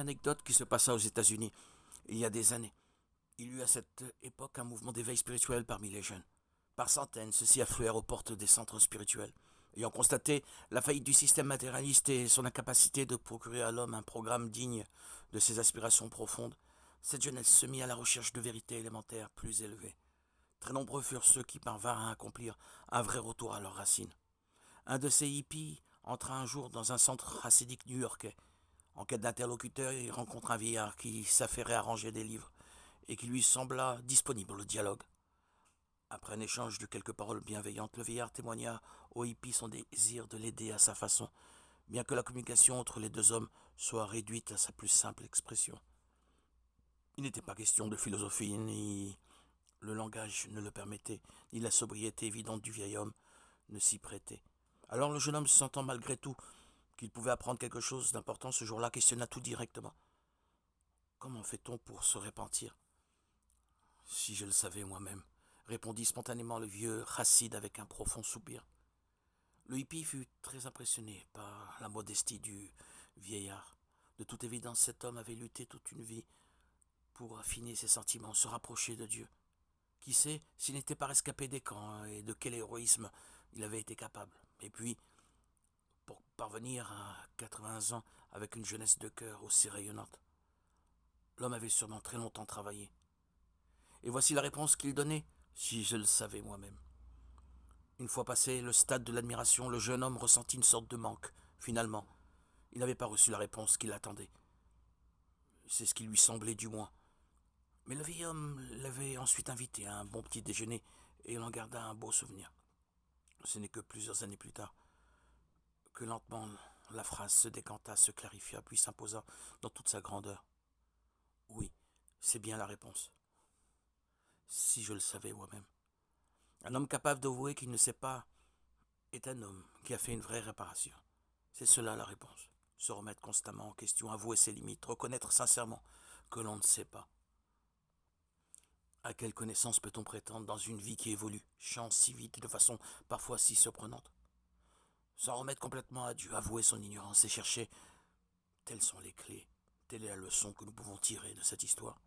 anecdote qui se passa aux États-Unis il y a des années. Il y eut à cette époque un mouvement d'éveil spirituel parmi les jeunes. Par centaines, ceux-ci affluèrent aux portes des centres spirituels. Ayant constaté la faillite du système matérialiste et son incapacité de procurer à l'homme un programme digne de ses aspirations profondes, cette jeunesse se mit à la recherche de vérités élémentaires plus élevées. Très nombreux furent ceux qui parvinrent à accomplir un vrai retour à leurs racines. Un de ces hippies entra un jour dans un centre racidique new-yorkais. En quête d'interlocuteur, il rencontre un vieillard qui s'affairait à ranger des livres et qui lui sembla disponible au dialogue. Après un échange de quelques paroles bienveillantes, le vieillard témoigna au hippie son désir de l'aider à sa façon, bien que la communication entre les deux hommes soit réduite à sa plus simple expression. Il n'était pas question de philosophie, ni le langage ne le permettait, ni la sobriété évidente du vieil homme ne s'y prêtait. Alors le jeune homme, se sentant malgré tout qu'il pouvait apprendre quelque chose d'important ce jour-là, questionna tout directement. Comment fait-on pour se repentir? Si je le savais moi-même, répondit spontanément le vieux Chassid avec un profond soupir. Le hippie fut très impressionné par la modestie du vieillard. De toute évidence, cet homme avait lutté toute une vie pour affiner ses sentiments, se rapprocher de Dieu. Qui sait s'il n'était pas rescapé des camps et de quel héroïsme il avait été capable. Et puis, pour parvenir à 80 ans avec une jeunesse de cœur aussi rayonnante, l'homme avait sûrement très longtemps travaillé. Et voici la réponse qu'il donnait, si je le savais moi-même. Une fois passé le stade de l'admiration, le jeune homme ressentit une sorte de manque. Finalement, il n'avait pas reçu la réponse qu'il attendait. C'est ce qui lui semblait du moins. Mais le vieil homme l'avait ensuite invité à un bon petit déjeuner et il en garda un beau souvenir. Ce n'est que plusieurs années plus tard que lentement la phrase se décanta, se clarifia, puis s'imposa dans toute sa grandeur. Oui, c'est bien la réponse. Si je le savais moi-même. Un homme capable d'avouer qu'il ne sait pas est un homme qui a fait une vraie réparation. C'est cela la réponse. Se remettre constamment en question, avouer ses limites, reconnaître sincèrement que l'on ne sait pas. À quelle connaissance peut-on prétendre dans une vie qui évolue, change si vite, de façon parfois si surprenante? S'en remettre complètement à Dieu, avouer son ignorance et chercher, telles sont les clés, telle est la leçon que nous pouvons tirer de cette histoire.